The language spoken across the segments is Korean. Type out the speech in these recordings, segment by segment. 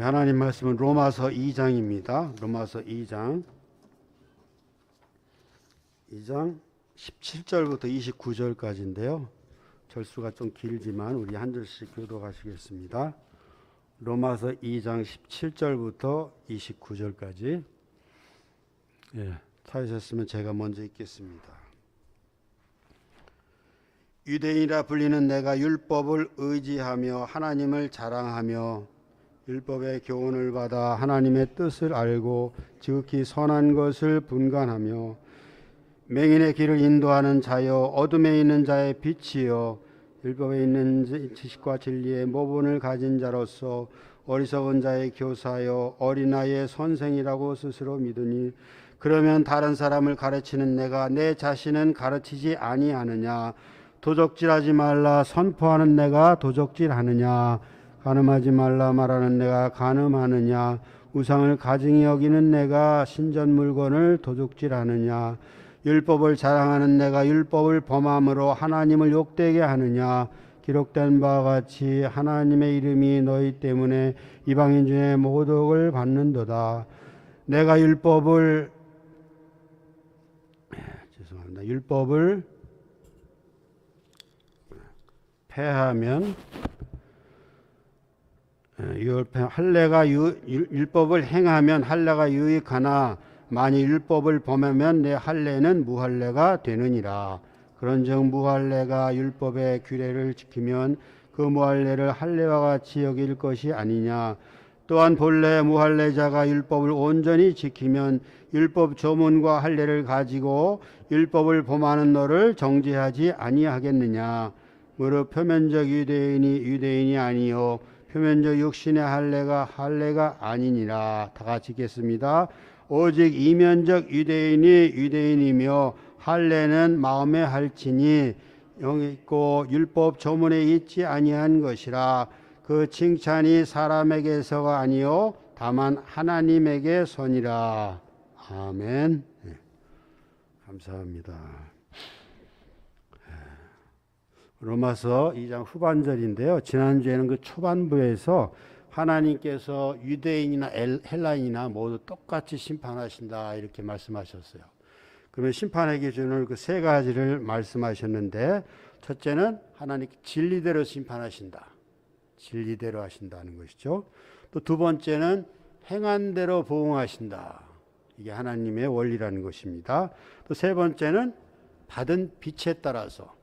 하나님 말씀은 로마서 2장입니다. 로마서 2장 17절부터 29절까지인데요. 절수가 좀 길지만 우리 한 절씩 교독하시겠습니다. 로마서 2장 17절부터 29절까지. 찾으셨으면 제가 먼저 읽겠습니다. 유대인이라 불리는 내가 율법을 의지하며 하나님을 자랑하며 율법의 교훈을 받아 하나님의 뜻을 알고 지극히 선한 것을 분간하며 맹인의 길을 인도하는 자여 어둠에 있는 자의 빛이여 율법에 있는 지식과 진리의 모본을 가진 자로서 어리석은 자의 교사여 어린아이의 선생이라고 스스로 믿으니 그러면 다른 사람을 가르치는 내가 내 자신은 가르치지 아니하느냐? 도적질하지 말라 선포하는 내가 도적질하느냐? 간음하지 말라 말하는 내가 간음하느냐? 우상을 가증히 여기는 내가 신전 물건을 도둑질하느냐? 율법을 자랑하는 내가 율법을 범함으로 하나님을 욕되게 하느냐? 기록된 바와 같이 하나님의 이름이 너희 때문에 이방인 중에 모독을 받는도다. 내가 율법을 폐하면 율법을 행하면 할례가 유익하나 만일 율법을 범하면 내 할례는 무할례가 되느니라. 그런즉 무할례가 율법의 규례를 지키면 그 무할례를 할례와 같이 여길 것이 아니냐. 또한 본래 무할례자가 율법을 온전히 지키면 율법 조문과 할례를 가지고 율법을 범하는 너를 정죄하지 아니하겠느냐. 무릇 표면적 유대인이 아니요 표면적 육신의 할례가 아니니라. 다 같이 읽겠습니다. 오직 이면적 유대인이 유대인이며 할례는 마음에 할지니 영이 있고 율법 조문에 있지 아니한 것이라. 그 칭찬이 사람에게서가 아니요 다만 하나님에게서니라. 아멘. 감사합니다. 로마서 2장 후반절인데요. 지난주에는 그 초반부에서 하나님께서 유대인이나 헬라인이나 모두 똑같이 심판하신다 이렇게 말씀하셨어요. 그러면 심판의 기준을 그 세 가지를 말씀하셨는데, 첫째는 하나님 진리대로 심판하신다. 진리대로 하신다는 것이죠. 또 두 번째는 행한 대로 보응하신다. 이게 하나님의 원리라는 것입니다. 또 세 번째는 받은 빛에 따라서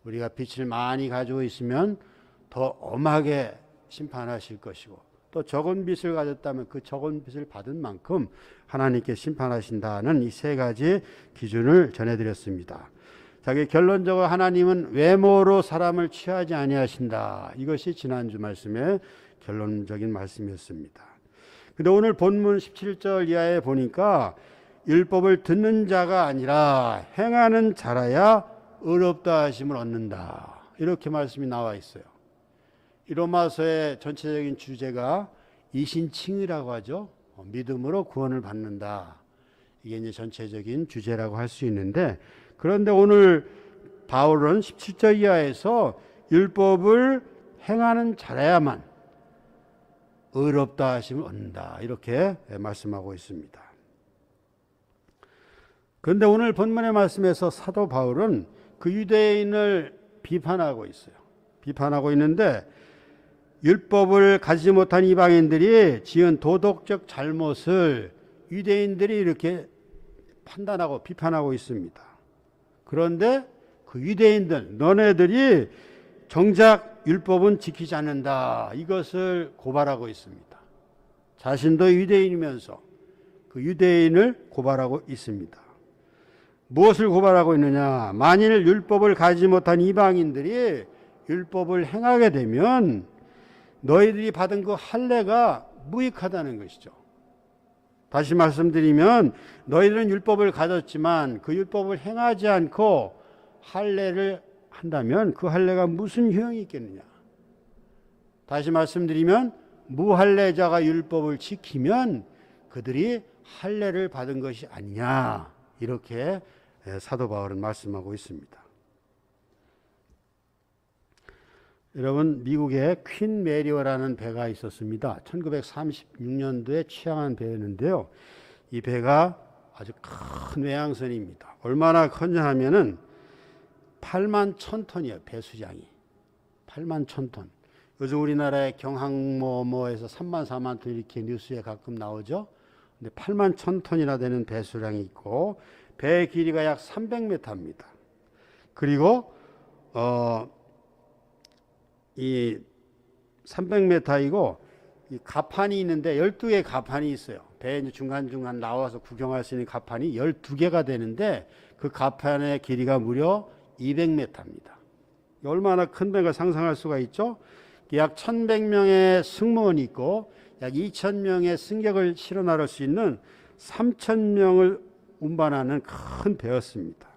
우리가 빛을 많이 가지고 있으면 더 엄하게 심판하실 것이고, 또 적은 빛을 가졌다면 그 적은 빛을 받은 만큼 하나님께 심판하신다는 이 세 가지 기준을 전해드렸습니다. 자기 결론적으로 하나님은 외모로 사람을 취하지 아니하신다. 이것이 지난주 말씀의 결론적인 말씀이었습니다. 근데 오늘 본문 17절 이하에 보니까 율법을 듣는 자가 아니라 행하는 자라야 의롭다 하심을 얻는다. 이렇게 말씀이 나와 있어요. 이 로마서의 전체적인 주제가 이신칭이라고 하죠. 믿음으로 구원을 받는다. 이게 이제 전체적인 주제라고 할 수 있는데, 그런데 오늘 바울은 17절 이하에서 율법을 행하는 자라야만 의롭다 하심을 얻는다. 이렇게 말씀하고 있습니다. 그런데 오늘 본문의 말씀에서 사도 바울은 그 유대인을 비판하고 있어요. 비판하고 있는데, 율법을 가지지 못한 이방인들이 지은 도덕적 잘못을 유대인들이 이렇게 판단하고 비판하고 있습니다. 그런데 그 유대인들, 너네들이 정작 율법은 지키지 않는다. 이것을 고발하고 있습니다. 자신도 유대인이면서 그 유대인을 고발하고 있습니다. 무엇을 고발하고 있느냐? 만일 율법을 가지지 못한 이방인들이 율법을 행하게 되면 너희들이 받은 그 할례가 무익하다는 것이죠. 다시 말씀드리면 너희들은 율법을 가졌지만 그 율법을 행하지 않고 할례를 한다면 그 할례가 무슨 효용이 있겠느냐. 다시 말씀드리면 무할례자가 율법을 지키면 그들이 할례를 받은 것이 아니냐. 이렇게 사도 바울은 말씀하고 있습니다. 여러분, 미국에 퀸 메리어라는 배가 있었습니다. 1936년도에 취항한 배였는데요. 이 배가 아주 큰 외항선입니다. 얼마나 컸냐 하면은 8만 1,000톤이에요. 배 수량이. 8만 1,000톤. 요즘 우리나라의 경항모에서 3만 4만 톤 이렇게 뉴스에 가끔 나오죠. 근데 8만 1,000톤이나 되는 배 수량이 있고 배의 길이가 약 300m입니다. 그리고 이 300m이고 이 가판이 있는데 12개의 가판이 있어요. 배에 중간중간 나와서 구경할 수 있는 가판이 12개가 되는데 그 가판의 길이가 무려 200m입니다. 얼마나 큰 배가 상상할 수가 있죠? 약 1,100명의 승무원이 있고 약 2,000명의 승객을 실어 나를 수 있는 3,000명을 운반하는 큰 배였습니다.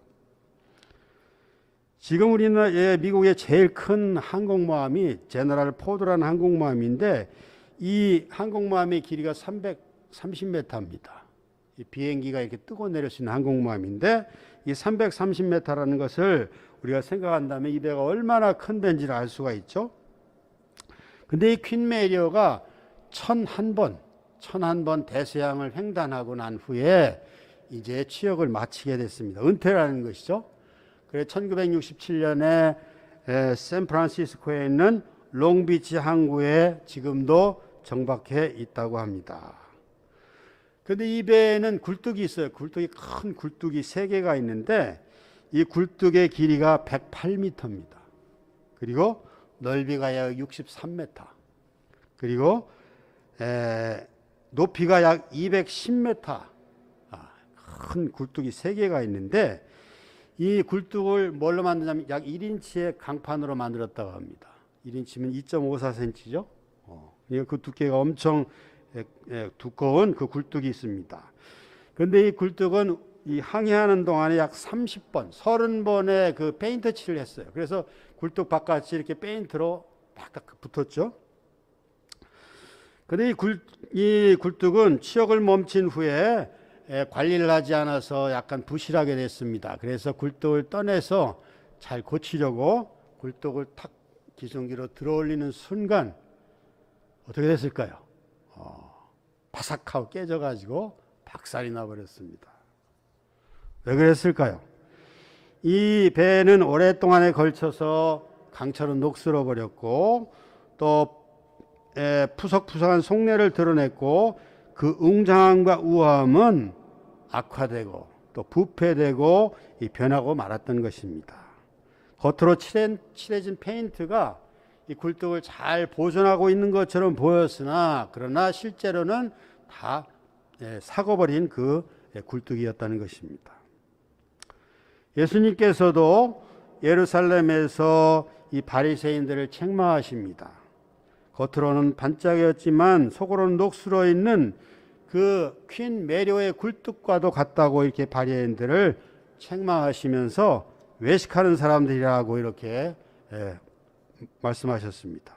지금 우리나라 미국의 제일 큰 항공모함이 제너럴 포드라는 항공모함인데 이 항공모함의 길이가 330m입니다. 이 비행기가 이렇게 뜨고 내릴 수 있는 항공모함인데 이 330m라는 것을 우리가 생각한다면 이 배가 얼마나 큰 배인지를 알 수가 있죠. 근데 이 퀸 메리어가 1,001번 대서양을 횡단하고 난 후에 이제 취역을 마치게 됐습니다. 은퇴라는 것이죠. 그래서 1967년에 샌프란시스코에 있는 롱비치 항구에 지금도 정박해 있다고 합니다. 그런데 이 배에는 굴뚝이 있어요. 굴뚝이 큰 굴뚝이 3개가 있는데 이 굴뚝의 길이가 108m입니다. 그리고 넓이가 약 63m. 그리고 높이가 약 210m. 큰 굴뚝이 3개가 있는데 이 굴뚝을 뭘로 만드냐면 약 1인치의 강판으로 만들었다고 합니다. 1인치면 2.54cm죠. 그 두께가 엄청 두꺼운 그 굴뚝이 있습니다. 그런데 이 굴뚝은 이 항해하는 동안에 약 30번의 그 페인트 칠을 했어요. 그래서 굴뚝 바깥이 이렇게 페인트로 팍 붙었죠. 그런데 이 굴뚝은 취역을 멈춘 후에 관리를 하지 않아서 약간 부실하게 됐습니다. 그래서 굴뚝을 떠내서 잘 고치려고 굴뚝을 탁 기성기로 들어올리는 순간 어떻게 됐을까요? 바삭하고 깨져가지고 박살이 나버렸습니다. 왜 그랬을까요? 이 배는 오랫동안에 걸쳐서 강철은 녹슬어 버렸고 또 푸석푸석한 속내를 드러냈고 그 웅장함과 우아함은 악화되고 또 부패되고 변하고 말았던 것입니다. 겉으로 칠해진 페인트가 이 굴뚝을 잘 보존하고 있는 것처럼 보였으나 그러나 실제로는 다 삭아버린 그 굴뚝이었다는 것입니다. 예수님께서도 예루살렘에서 이 바리새인들을 책망하십니다. 겉으로는 반짝였지만 속으로는 녹슬어 있는 그 퀸 메리어의 굴뚝과도 같다고 이렇게 바리새인들을 책망하시면서 외식하는 사람들이라고 이렇게 말씀하셨습니다.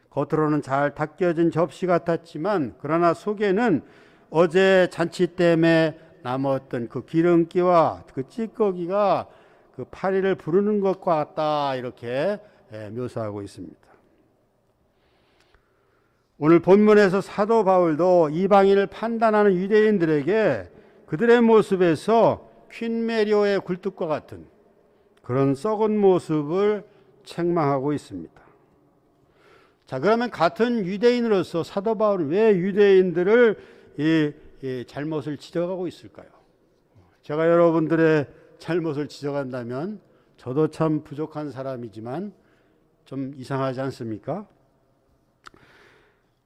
겉으로는 잘 닦여진 접시 같았지만 그러나 속에는 어제 잔치 때문에 남았던 그 기름기와 그 찌꺼기가 그 파리를 부르는 것과 같다 이렇게 묘사하고 있습니다. 오늘 본문에서 사도 바울도 이방인을 판단하는 유대인들에게 그들의 모습에서 퀸 메리어의 굴뚝과 같은 그런 썩은 모습을 책망하고 있습니다. 자, 그러면 같은 유대인으로서 사도 바울은 왜 유대인들을 이 잘못을 지적하고 있을까요? 제가 여러분들의 잘못을 지적한다면 저도 참 부족한 사람이지만 좀 이상하지 않습니까?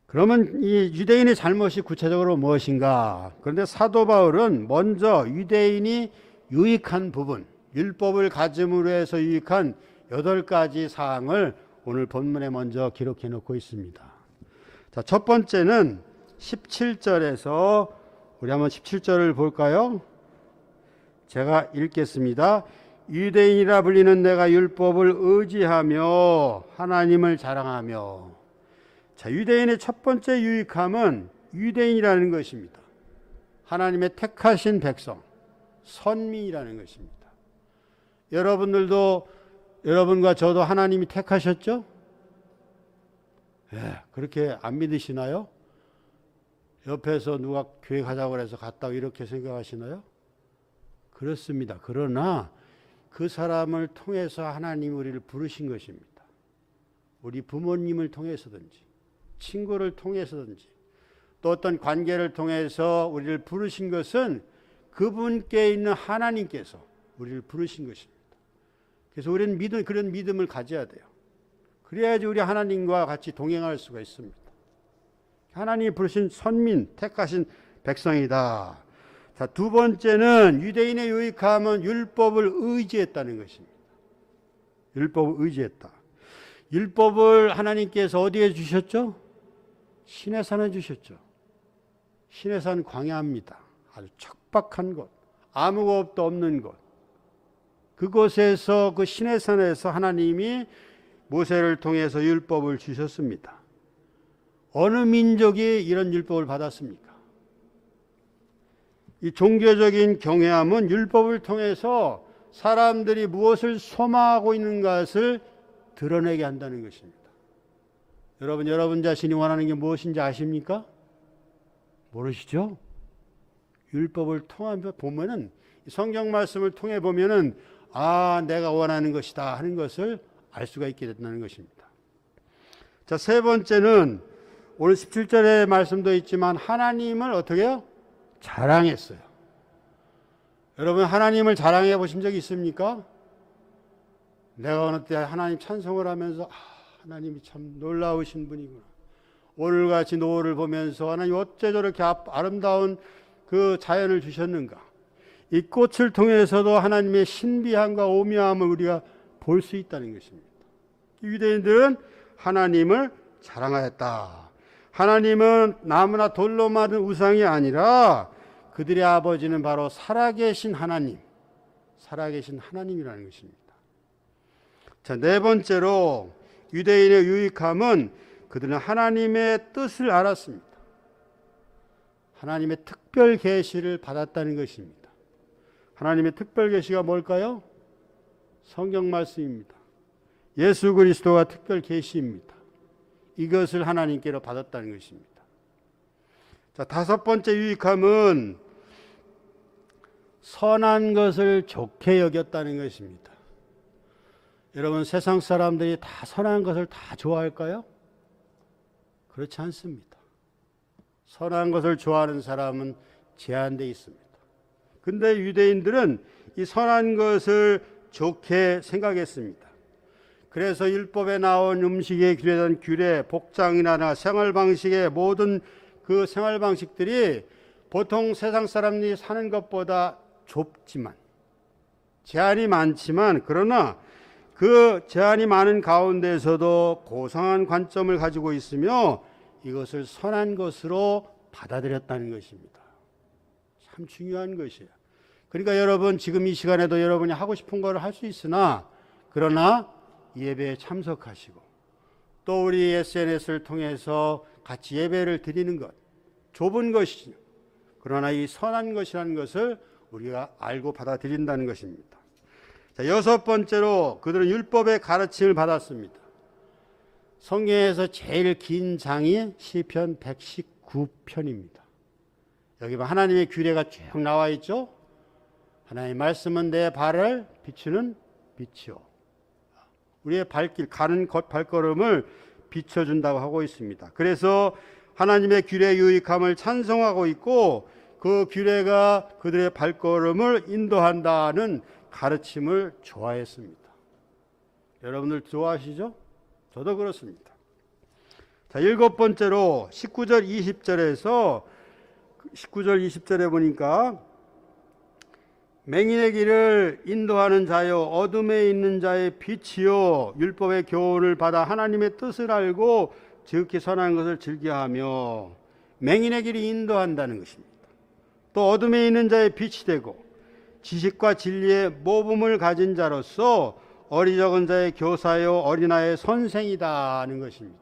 그러면 이 유대인의 잘못이 구체적으로 무엇인가? 그런데 사도 바울은 먼저 유대인이 유익한 부분, 율법을 가짐으로 해서 유익한 8가지 사항을 오늘 본문에 먼저 기록해 놓고 있습니다. 자, 첫 번째는 17절에서 우리 한번 17절을 볼까요? 제가 읽겠습니다. 유대인이라 불리는 내가 율법을 의지하며 하나님을 자랑하며. 자, 유대인의 첫 번째 유익함은 유대인이라는 것입니다. 하나님의 택하신 백성, 선민이라는 것입니다. 여러분들도 여러분과 저도 하나님이 택하셨죠? 예, 그렇게 안 믿으시나요? 옆에서 누가 교회 가자고 해서 갔다고 이렇게 생각하시나요? 그렇습니다. 그러나 그 사람을 통해서 하나님이 우리를 부르신 것입니다. 우리 부모님을 통해서든지 친구를 통해서든지 또 어떤 관계를 통해서 우리를 부르신 것은 그분께 있는 하나님께서 우리를 부르신 것입니다. 그래서 우리는 그런 믿음을 가져야 돼요. 그래야지 우리 하나님과 같이 동행할 수가 있습니다. 하나님이 부르신 선민, 택하신 백성이다. 자, 두 번째는 유대인의 유익함은 율법을 의지했다는 것입니다. 율법을 의지했다. 율법을 하나님께서 어디에 주셨죠? 시내산에 주셨죠. 시내산 광야입니다. 아주 척박한 곳, 아무것도 없는 곳. 그곳에서 그 시내산에서 하나님이 모세를 통해서 율법을 주셨습니다. 어느 민족이 이런 율법을 받았습니까? 이 종교적인 경외함은 율법을 통해서 사람들이 무엇을 소망하고 있는 것을 드러내게 한다는 것입니다. 여러분 자신이 원하는 게 무엇인지 아십니까? 모르시죠? 율법을 통하면 보면은 성경 말씀을 통해 보면은 내가 원하는 것이다 하는 것을 알 수가 있게 된다는 것입니다. 자, 세 번째는 오늘 17절의 말씀도 있지만 하나님을 어떻게 해요? 자랑했어요. 여러분 하나님을 자랑해 보신 적이 있습니까? 내가 어느 때 하나님 찬송을 하면서 하나님이 참 놀라우신 분이구나. 오늘같이 노을을 보면서 하나님 어째 저렇게 아름다운 그 자연을 주셨는가. 이 꽃을 통해서도 하나님의 신비함과 오묘함을 우리가 볼 수 있다는 것입니다. 유대인들은 하나님을 자랑하였다. 하나님은 나무나 돌로 만든 우상이 아니라 그들의 아버지는 바로 살아계신 하나님, 살아계신 하나님이라는 것입니다. 자, 네 번째로 유대인의 유익함은 그들은 하나님의 뜻을 알았습니다. 하나님의 특별 계시를 받았다는 것입니다. 하나님의 특별 계시가 뭘까요? 성경 말씀입니다. 예수 그리스도가 특별 계시입니다. 이것을 하나님께로 받았다는 것입니다. 자, 다섯 번째 유익함은 선한 것을 좋게 여겼다는 것입니다. 여러분 세상 사람들이 다 선한 것을 다 좋아할까요? 그렇지 않습니다. 선한 것을 좋아하는 사람은 제한되어 있습니다. 근데 유대인들은 이 선한 것을 좋게 생각했습니다. 그래서 율법에 나온 음식에 규례된 규례, 복장이나 생활 방식의 모든 그 생활 방식들이 보통 세상 사람들이 사는 것보다 좁지만 제한이 많지만 그러나 그 제한이 많은 가운데서도 고상한 관점을 가지고 있으며 이것을 선한 것으로 받아들였다는 것입니다. 참 중요한 것이에요. 그러니까 여러분 지금 이 시간에도 여러분이 하고 싶은 걸 할 수 있으나 그러나 예배에 참석하시고 또 우리 SNS를 통해서 같이 예배를 드리는 것 좁은 것이죠. 그러나 이 선한 것이라는 것을 우리가 알고 받아들인다는 것입니다. 자, 여섯 번째로 그들은 율법의 가르침을 받았습니다. 성경에서 제일 긴 장이 시편 119편입니다. 여기 하나님의 규례가 쭉 나와 있죠. 하나님의 말씀은 내 발을 비추는 빛이요. 우리의 발길 가는 발걸음을 비춰준다고 하고 있습니다. 그래서 하나님의 규례 유익함을 찬송하고 있고 그 규례가 그들의 발걸음을 인도한다는 가르침을 좋아했습니다. 여러분들 좋아하시죠? 저도 그렇습니다. 자, 일곱 번째로 19절 20절에서 19절 20절에 보니까 맹인의 길을 인도하는 자여 어둠에 있는 자의 빛이요 율법의 교훈을 받아 하나님의 뜻을 알고 지극히 선한 것을 즐겨하며 맹인의 길이 인도한다는 것입니다. 또 어둠에 있는 자의 빛이 되고 지식과 진리의 모범을 가진 자로서 어리석은 자의 교사요 어린아이의 선생이다 하는 것입니다.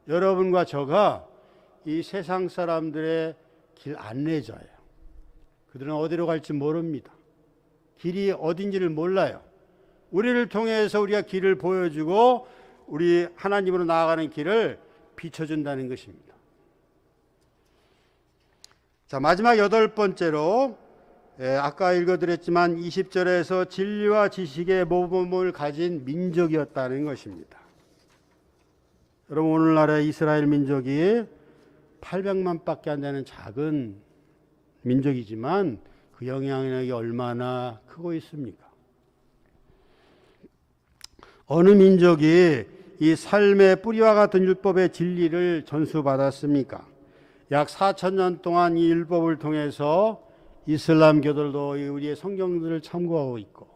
여러분과 저가 이 세상 사람들의 길 안내자예요. 그들은 어디로 갈지 모릅니다. 길이 어딘지를 몰라요. 우리를 통해서 우리가 길을 보여주고 우리 하나님으로 나아가는 길을 비춰준다는 것입니다. 자, 마지막 8번째로 아까 읽어드렸지만 20절에서 진리와 지식의 모범을 가진 민족이었다는 것입니다. 여러분, 오늘날의 이스라엘 민족이 800만 밖에 안 되는 작은 민족이지만 그 영향력이 얼마나 크고 있습니까? 어느 민족이 이 삶의 뿌리와 같은 율법의 진리를 전수받았습니까? 약 4,000년 동안 이 율법을 통해서 이슬람교들도 우리의 성경들을 참고하고 있고,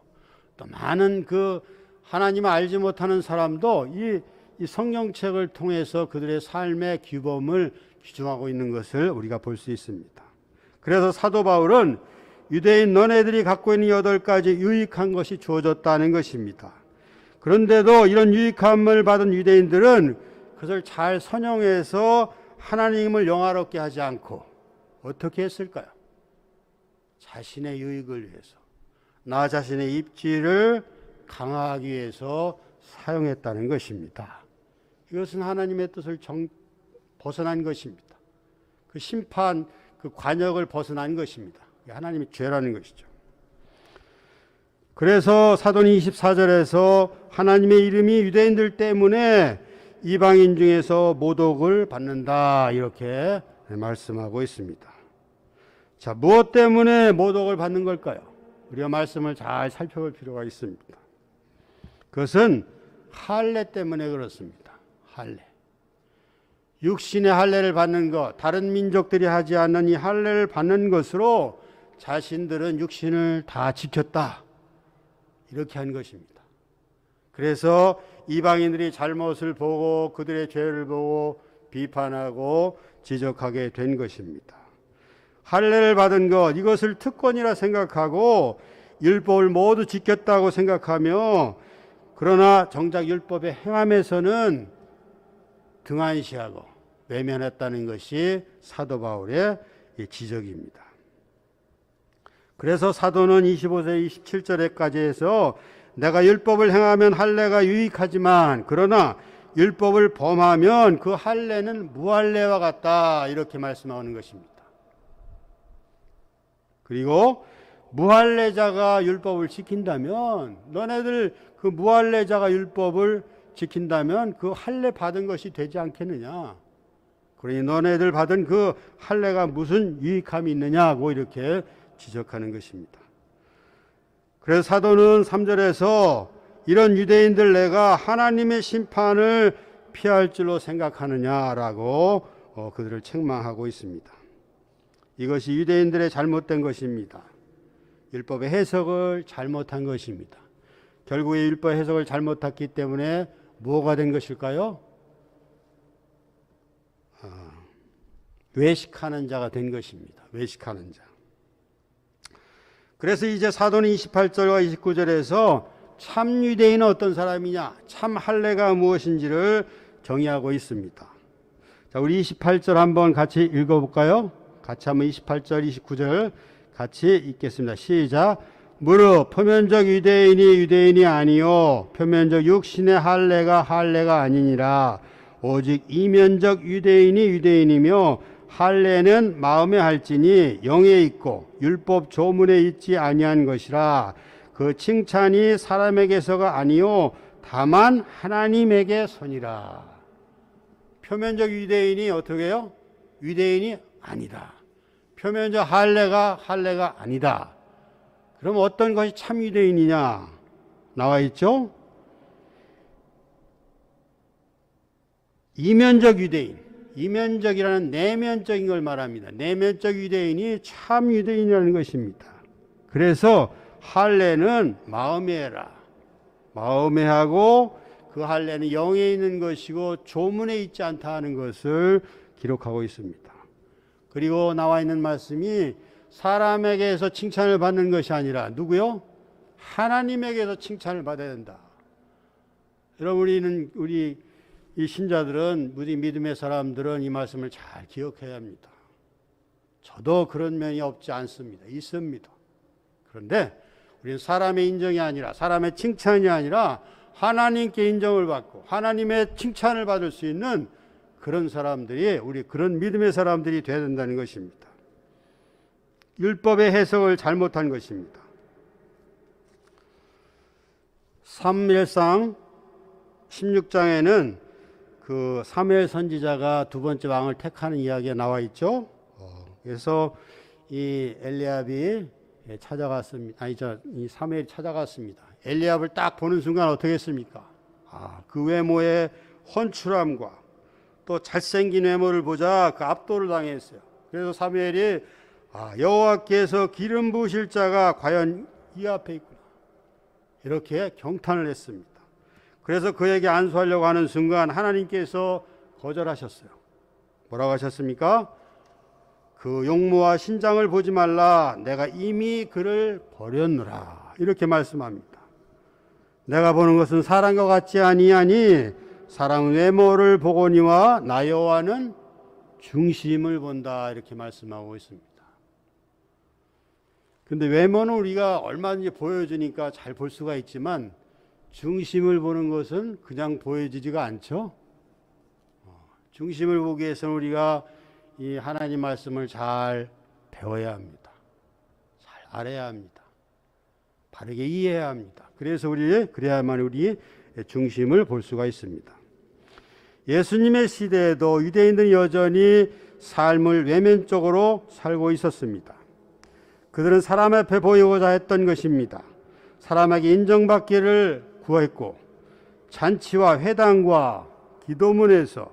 또 많은 그 하나님을 알지 못하는 사람도 이 성경책을 통해서 그들의 삶의 규범을 규정하고 있는 것을 우리가 볼 수 있습니다. 그래서 사도 바울은 유대인 너네들이 갖고 있는 8가지 유익한 것이 주어졌다는 것입니다. 그런데도 이런 유익함을 받은 유대인들은 그것을 잘 선용해서 하나님을 영화롭게 하지 않고 어떻게 했을까요? 자신의 유익을 위해서, 나 자신의 입지를 강화하기 위해서 사용했다는 것입니다. 이것은 하나님의 뜻을 벗어난 것입니다. 그 심판, 그 관역을 벗어난 것입니다. 하나님의 죄라는 것이죠. 그래서 사도는 24절에서 하나님의 이름이 유대인들 때문에 이방인 중에서 모독을 받는다, 이렇게 말씀하고 있습니다. 자, 무엇 때문에 모독을 받는 걸까요? 우리가 말씀을 잘 살펴볼 필요가 있습니다. 그것은 할례 때문에 그렇습니다. 할례. 육신의 할례를 받는 것, 다른 민족들이 하지 않는 이 할례를 받는 것으로 자신들은 육신을 다 지켰다, 이렇게 한 것입니다. 그래서 이방인들이 잘못을 보고 그들의 죄를 보고 비판하고 지적하게 된 것입니다. 할례를 받은 것, 이것을 특권이라 생각하고 율법을 모두 지켰다고 생각하며, 그러나 정작 율법의 행함에서는 등한시하고 외면했다는 것이 사도 바울의 지적입니다. 그래서 사도는 25절 27절에까지 해서 내가 율법을 행하면 할례가 유익하지만 그러나 율법을 범하면 그 할례는 무할례와 같다, 이렇게 말씀하는 것입니다. 그리고 무할례자가 율법을 지킨다면, 너네들 그 무할례자가 율법을 지킨다면 그 할례 받은 것이 되지 않겠느냐. 그러니 너네들 받은 그 할례가 무슨 유익함이 있느냐고 이렇게 지적하는 것입니다. 그래서 사도는 3절에서 이런 유대인들 내가 하나님의 심판을 피할 줄로 생각하느냐라고 그들을 책망하고 있습니다. 이것이 유대인들의 잘못된 것입니다. 율법의 해석을 잘못한 것입니다. 결국에 율법 해석을 잘못했기 때문에 뭐가 된 것일까요? 외식하는 자가 된 것입니다. 외식하는 자. 그래서 이제 사도는 28절과 29절에서 참 유대인은 어떤 사람이냐, 참 할례가 무엇인지를 정의하고 있습니다. 자, 우리 28절 한번 같이 읽어볼까요? 같이 한번 28절, 29절 같이 읽겠습니다. 시작. 무릇 표면적 유대인이 유대인이 아니요 표면적 육신의 할례가 할례가 아니니라. 오직 이면적 유대인이 유대인이며 할례는 마음에 할지니 영에 있고 율법 조문에 있지 아니한 것이라. 그 칭찬이 사람에게서가 아니요 다만 하나님에게서니라. 표면적 유대인이 어떻게 해요? 유대인이 아니다. 표면적 할례가 아니다. 그럼 어떤 것이 참 유대인이냐? 나와 있죠? 이면적 유대인. 이면적이라는 내면적인 걸 말합니다. 내면적 유대인이 참 유대인이라는 것입니다. 그래서 할례는 마음에 해라. 마음에 하고 그 할례는 영에 있는 것이고 조문에 있지 않다 하는 것을 기록하고 있습니다. 그리고 나와 있는 말씀이 사람에게서 칭찬을 받는 것이 아니라 누구요? 하나님에게서 칭찬을 받아야 된다. 여러분, 우리 이 신자들은, 우리 믿음의 사람들은 이 말씀을 잘 기억해야 합니다. 저도 그런 면이 없지 않습니다. 있습니다. 그런데 우리는 사람의 인정이 아니라, 사람의 칭찬이 아니라 하나님께 인정을 받고 하나님의 칭찬을 받을 수 있는 그런 사람들이, 우리 그런 믿음의 사람들이 되어야 된다는 것입니다. 율법의 해석을 잘못한 것입니다. 사무엘상 16장에는 그 사무엘 선지자가 두 번째 왕을 택하는 이야기가 나와 있죠. 그래서 이 엘리압이 찾아갔습니다. 이 사무엘이 찾아갔습니다. 엘리압을 딱 보는 순간 어떻게 했습니까? 그 외모의 헌출함과 또 잘생긴 외모를 보자 그 압도를 당했어요. 그래서 사무엘이 여호와께서 기름 부으실 자가 과연 이 앞에 있구나, 이렇게 경탄을 했습니다. 그래서 그에게 안수하려고 하는 순간 하나님께서 거절하셨어요. 뭐라고 하셨습니까? 그 용모와 신장을 보지 말라, 내가 이미 그를 버렸노라, 이렇게 말씀합니다. 내가 보는 것은 사람과 같지 아니하니 사람은 외모를 보거니와 나 여호와는 중심을 본다, 이렇게 말씀하고 있습니다. 근데 외모는 우리가 얼마든지 보여주니까 잘 볼 수가 있지만 중심을 보는 것은 그냥 보여지지가 않죠. 중심을 보기 위해서는 우리가 이 하나님 말씀을 잘 배워야 합니다. 잘 알아야 합니다. 바르게 이해해야 합니다. 그래야만 우리 중심을 볼 수가 있습니다. 예수님의 시대에도 유대인들은 여전히 삶을 외면적으로 살고 있었습니다. 그들은 사람 앞에 보이고자 했던 것입니다. 사람에게 인정받기를 구했고, 잔치와 회당과 기도문에서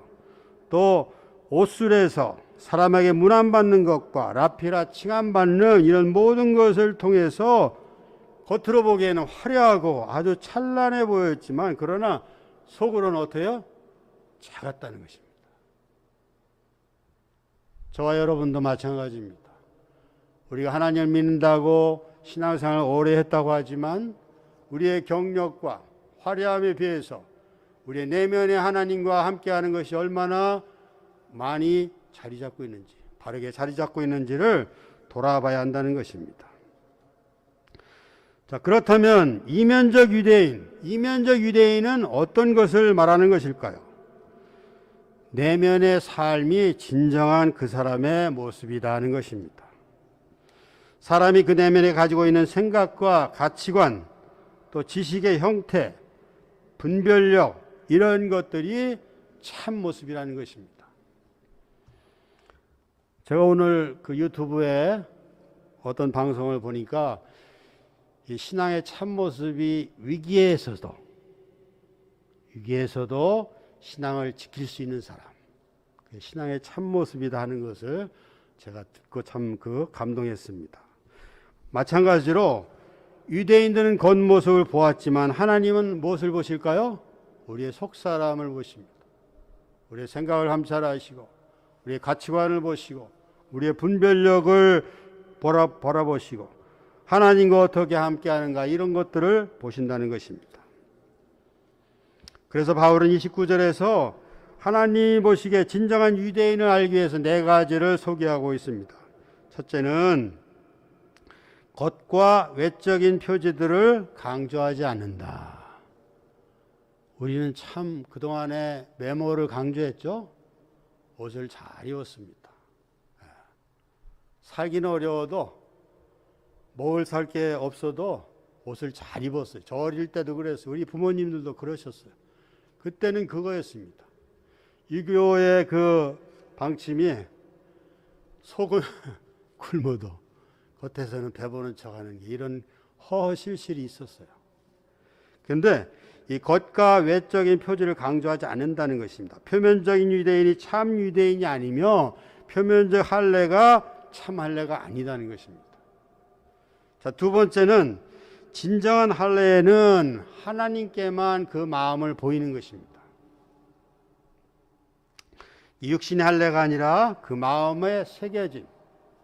또 옷술에서 사람에게 문안받는 것과 라피라 칭함받는 이런 모든 것을 통해서 겉으로 보기에는 화려하고 아주 찬란해 보였지만, 그러나 속으로는 어때요? 작았다는 것입니다. 저와 여러분도 마찬가지입니다. 우리가 하나님을 믿는다고 신앙생활을 오래 했다고 하지만 우리의 경력과 화려함에 비해서 우리의 내면의 하나님과 함께하는 것이 얼마나 많이 자리 잡고 있는지, 바르게 자리 잡고 있는지를 돌아봐야 한다는 것입니다. 자, 그렇다면 이면적 유대인은 어떤 것을 말하는 것일까요? 내면의 삶이 진정한 그 사람의 모습이다 하는 것입니다. 사람이 그 내면에 가지고 있는 생각과 가치관, 또 지식의 형태, 분별력, 이런 것들이 참 모습이라는 것입니다. 제가 오늘 그 유튜브에 어떤 방송을 보니까 이 신앙의 참 모습이 위기에서도 신앙을 지킬 수 있는 사람, 신앙의 참 모습이다 하는 것을 제가 듣고 참 감동했습니다. 마찬가지로 유대인들은 겉모습을 보았지만 하나님은 무엇을 보실까요? 우리의 속사람을 보십니다. 우리의 생각을 감찰하시고 우리의 가치관을 보시고 우리의 분별력을 바라보시고 하나님과 어떻게 함께하는가, 이런 것들을 보신다는 것입니다. 그래서 바울은 29절에서 하나님 보시기에 진정한 유대인을 알기 위해서 네 가지를 소개하고 있습니다. 첫째는 겉과 외적인 표지들을 강조하지 않는다. 우리는 참 그동안에 외모를 강조했죠. 옷을 잘 입었습니다. 살기는 어려워도, 먹을 살 게 없어도 옷을 잘 입었어요. 저 어릴 때도 그랬어요. 우리 부모님들도 그러셨어요. 그때는 그거였습니다. 유교의 그 방침이 속은 굶어도 겉에서는 배부른 척하는 게, 이런 허허실실이 있었어요. 그런데 이 겉과 외적인 표지를 강조하지 않는다는 것입니다. 표면적인 유대인이 참 유대인이 아니며 표면적 할례가 참 할례가 아니다는 것입니다. 자, 두 번째는 진정한 할례에는 하나님께만 그 마음을 보이는 것입니다. 이 육신의 할례가 아니라 그 마음에 새겨진,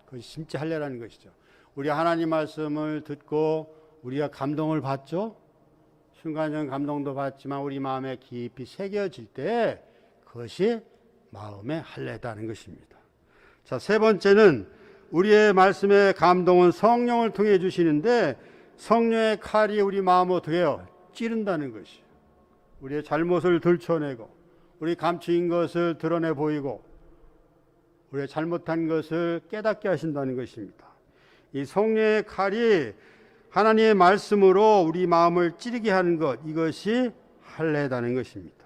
그것이 진짜 할례라는 것이죠. 우리 하나님 말씀을 듣고 우리가 감동을 받죠. 순간적인 감동도 받지만 우리 마음에 깊이 새겨질 때 그것이 마음의 할례다는 것입니다. 자, 세 번째는 우리의 말씀의 감동은 성령을 통해 주시는데 성령의 칼이 우리 마음을 어떻게 해요? 찌른다는 것이에요. 우리의 잘못을 들춰내고 우리 감추인 것을 드러내 보이고 우리의 잘못한 것을 깨닫게 하신다는 것입니다. 이 성령의 칼이 하나님의 말씀으로 우리 마음을 찌르게 하는 것, 이것이 할례다는 것입니다.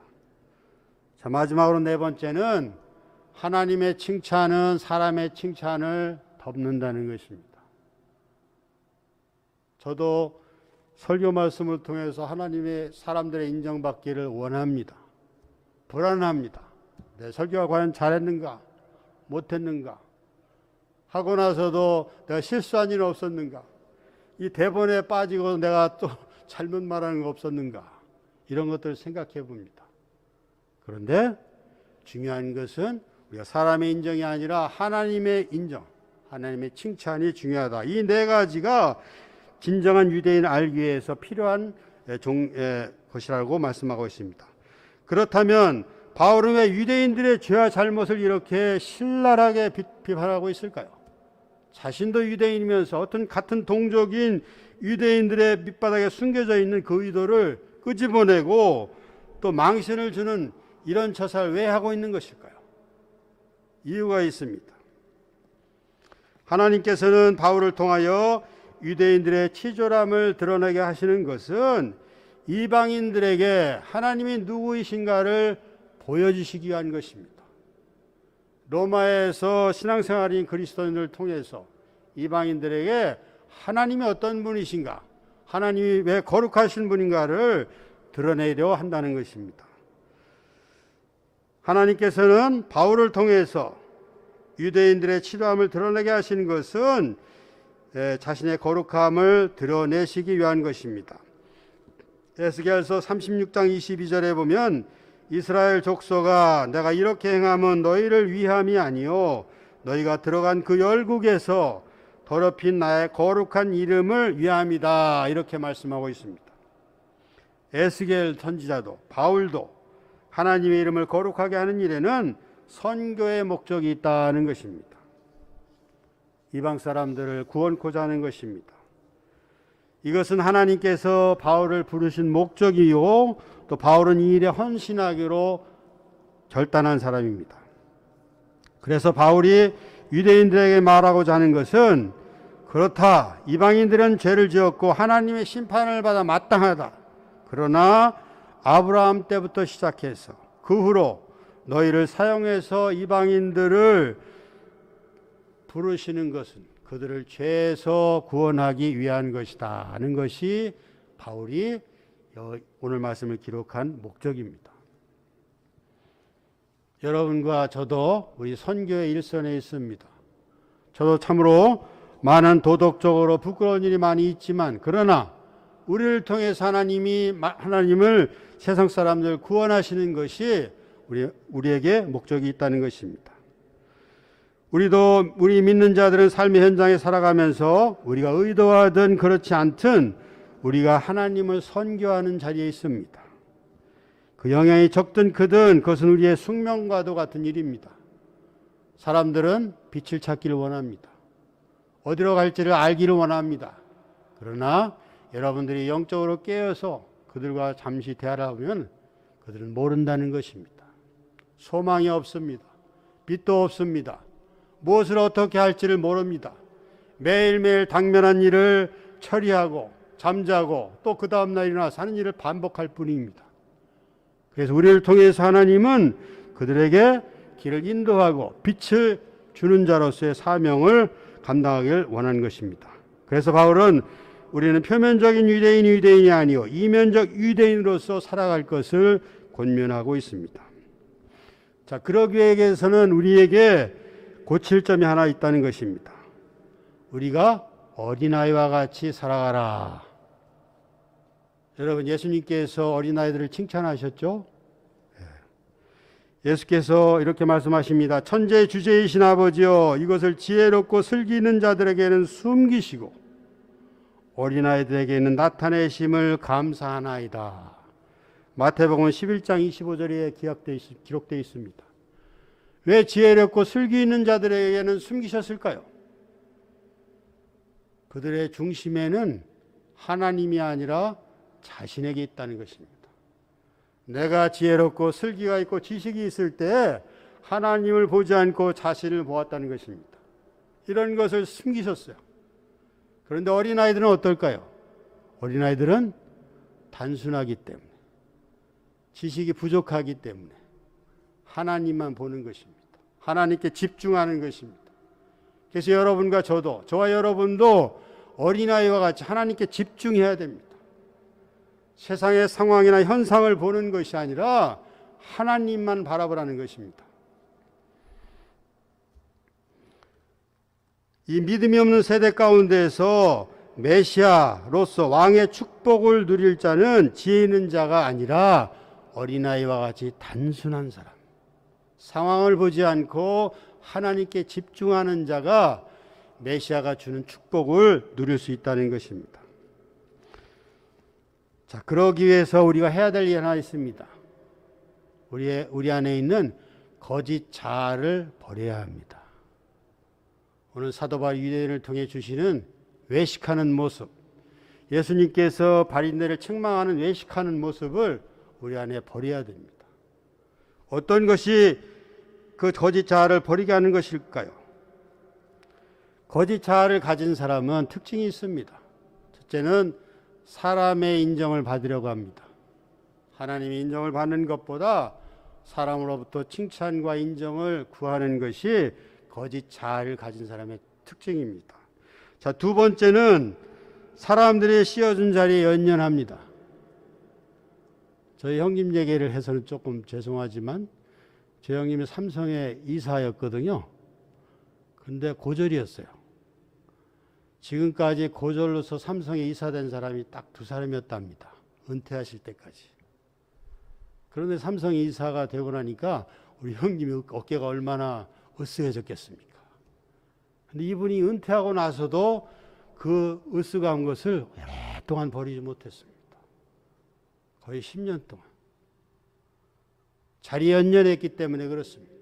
자, 마지막으로 네 번째는 하나님의 칭찬은 사람의 칭찬을 덮는다는 것입니다. 저도 설교 말씀을 통해서 하나님의 사람들의 인정받기를 원합니다. 불안합니다. 내 설교가 과연 잘했는가 못했는가, 하고 나서도 내가 실수한 일은 없었는가, 이 대본에 빠지고 내가 또 잘못 말하는 거 없었는가, 이런 것들을 생각해 봅니다. 그런데 중요한 것은 우리가 사람의 인정이 아니라 하나님의 인정, 하나님의 칭찬이 중요하다. 이 네 가지가 진정한 유대인을 알기 위해서 필요한 것이라고 말씀하고 있습니다. 그렇다면 바울은 왜 유대인들의 죄와 잘못을 이렇게 신랄하게 비판하고 있을까요? 자신도 유대인이면서 어떤 같은 동족인 유대인들의 밑바닥에 숨겨져 있는 그 의도를 끄집어내고 또 망신을 주는 이런 처사를 왜 하고 있는 것일까요? 이유가 있습니다. 하나님께서는 바울을 통하여 유대인들의 치졸함을 드러내게 하시는 것은 이방인들에게 하나님이 누구이신가를 보여주시기 위한 것입니다. 로마에서 신앙생활인 그리스도인을 통해서 이방인들에게 하나님이 어떤 분이신가, 하나님이 왜 거룩하신 분인가를 드러내려 한다는 것입니다. 하나님께서는 바울을 통해서 유대인들의 치도함을 드러내게 하시는 것은 자신의 거룩함을 드러내시기 위한 것입니다. 에스겔서 36장 22절에 보면 이스라엘 족속아 내가 이렇게 행함은 너희를 위함이 아니요 너희가 들어간 그 열국에서 더럽힌 나의 거룩한 이름을 위함이다, 이렇게 말씀하고 있습니다. 에스겔 선지자도 바울도 하나님의 이름을 거룩하게 하는 일에는 선교의 목적이 있다는 것입니다. 이방 사람들을 구원코자 하는 것입니다. 이것은 하나님께서 바울을 부르신 목적이요 또 바울은 이 일에 헌신하기로 결단한 사람입니다. 그래서 바울이 유대인들에게 말하고자 하는 것은 그렇다, 이방인들은 죄를 지었고 하나님의 심판을 받아 마땅하다. 그러나 아브라함 때부터 시작해서 그 후로 너희를 사용해서 이방인들을 부르시는 것은 그들을 죄에서 구원하기 위한 것이다 하는 것이 바울이 오늘 말씀을 기록한 목적입니다. 여러분과 저도 우리 선교의 일선에 있습니다. 저도 참으로 많은 도덕적으로 부끄러운 일이 많이 있지만 그러나 우리를 통해서 하나님을 세상 사람들 구원하시는 것이 우리에게 목적이 있다는 것입니다. 우리 믿는 자들은 삶의 현장에 살아가면서 우리가 의도하든 그렇지 않든 우리가 하나님을 선교하는 자리에 있습니다. 그 영향이 적든 크든 그것은 우리의 숙명과도 같은 일입니다. 사람들은 빛을 찾기를 원합니다. 어디로 갈지를 알기를 원합니다. 그러나 여러분들이 영적으로 깨어서 그들과 잠시 대화하면 그들은 모른다는 것입니다. 소망이 없습니다. 빛도 없습니다. 무엇을 어떻게 할지를 모릅니다. 매일매일 당면한 일을 처리하고 잠자고 또 그 다음날 일어나서 하는 일을 반복할 뿐입니다. 그래서 우리를 통해서 하나님은 그들에게 길을 인도하고 빛을 주는 자로서의 사명을 감당하길 원하는 것입니다. 그래서 바울은 우리는 표면적인 유대인이 아니요 이면적 유대인으로서 살아갈 것을 권면하고 있습니다. 자, 그러기 위해서는 우리에게 고칠 점이 하나 있다는 것입니다. 우리가 어린아이와 같이 살아가라. 여러분, 예수님께서 어린아이들을 칭찬하셨죠? 예수께서 이렇게 말씀하십니다. 천지의 주제이신 아버지여, 이것을 지혜롭고 슬기 있는 자들에게는 숨기시고 어린아이들에게는 나타내심을 감사하나이다. 마태복음 11장 25절에 기록되어 있습니다. 왜 지혜롭고 슬기 있는 자들에게는 숨기셨을까요? 그들의 중심에는 하나님이 아니라 자신에게 있다는 것입니다. 내가 지혜롭고 슬기가 있고 지식이 있을 때 하나님을 보지 않고 자신을 보았다는 것입니다. 이런 것을 숨기셨어요. 그런데 어린아이들은 어떨까요? 어린아이들은 단순하기 때문에, 지식이 부족하기 때문에 하나님만 보는 것입니다. 하나님께 집중하는 것입니다. 그래서 여러분과 저도, 저와 여러분도 어린아이와 같이 하나님께 집중해야 됩니다. 세상의 상황이나 현상을 보는 것이 아니라 하나님만 바라보라는 것입니다. 이 믿음이 없는 세대 가운데에서 메시아로서 왕의 축복을 누릴 자는 지혜 있는 자가 아니라 어린아이와 같이 단순한 사람, 상황을 보지 않고 하나님께 집중하는 자가 메시아가 주는 축복을 누릴 수 있다는 것입니다. 자, 그러기 위해서 우리가 해야 될 일이 하나 있습니다. 우리 안에 있는 거짓 자아를 버려야 합니다. 오늘 사도 바울 유대인을 통해 주시는 외식하는 모습, 예수님께서 바린들을 책망하는 외식하는 모습을 우리 안에 버려야 됩니다. 어떤 것이 그 거짓 자아를 버리게 하는 것일까요? 거짓 자아를 가진 사람은 특징이 있습니다. 첫째는 사람의 인정을 받으려고 합니다. 하나님의 인정을 받는 것보다 사람으로부터 칭찬과 인정을 구하는 것이 거짓 자아를 가진 사람의 특징입니다. 자, 두 번째는 사람들이 씌워준 자리에 연연합니다. 저희 형님 얘기를 해서는 조금 죄송하지만 제 형님이 삼성의 이사였거든요. 근데 고졸이었어요. 지금까지 고졸로서 삼성에 이사된 사람이 딱 두 사람이었답니다. 은퇴하실 때까지. 그런데 삼성 이사가 되고 나니까 우리 형님이 어깨가 얼마나 으쓱해졌겠습니까? 근데 이분이 은퇴하고 나서도 그 으쓱한 것을 오랫동안 버리지 못했습니다. 거의 10년 동안. 자리에 연연했기 때문에 그렇습니다.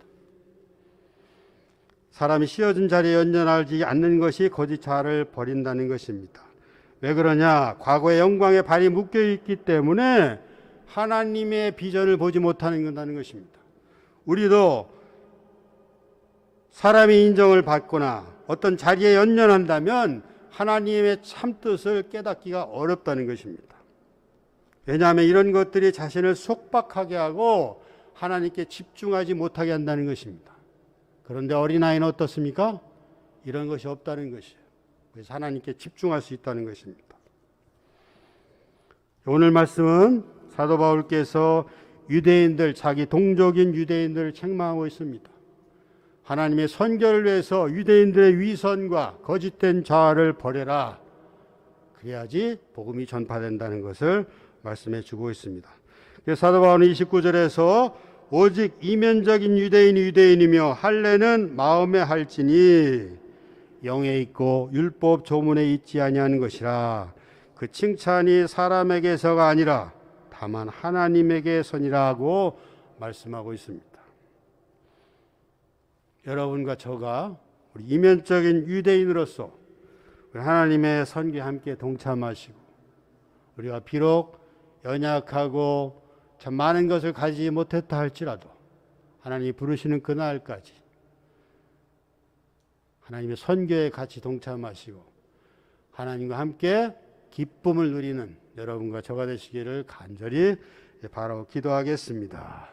사람이 씌워준 자리에 연연하지 않는 것이 거짓 자아를 버린다는 것입니다. 왜 그러냐? 과거의 영광에 발이 묶여있기 때문에 하나님의 비전을 보지 못하는 것입니다. 우리도 사람의 인정을 받거나 어떤 자리에 연연한다면 하나님의 참뜻을 깨닫기가 어렵다는 것입니다. 왜냐하면 이런 것들이 자신을 속박하게 하고 하나님께 집중하지 못하게 한다는 것입니다. 그런데 어린아이는 어떻습니까? 이런 것이 없다는 것이에요. 그래서 하나님께 집중할 수 있다는 것입니다. 오늘 말씀은 사도 바울께서 유대인들, 자기 동족인 유대인들을 책망하고 있습니다. 하나님의 선교를 위해서 유대인들의 위선과 거짓된 자아를 버려라. 그래야지 복음이 전파된다는 것을 말씀해 주고 있습니다. 사도 바울은 29절에서 오직 이면적인 유대인이 유대인이며 할례는 마음에 할지니 영에 있고 율법 조문에 있지 아니하는 것이라. 그 칭찬이 사람에게서가 아니라 다만 하나님에게서니라고 말씀하고 있습니다. 여러분과 저가 우리 이면적인 유대인으로서 우리 하나님의 선교에 함께 동참하시고 우리가 비록 연약하고 참 많은 것을 가지지 못했다 할지라도 하나님이 부르시는 그날까지 하나님의 선교에 같이 동참하시고 하나님과 함께 기쁨을 누리는 여러분과 저가 되시기를 간절히 바라고 기도하겠습니다.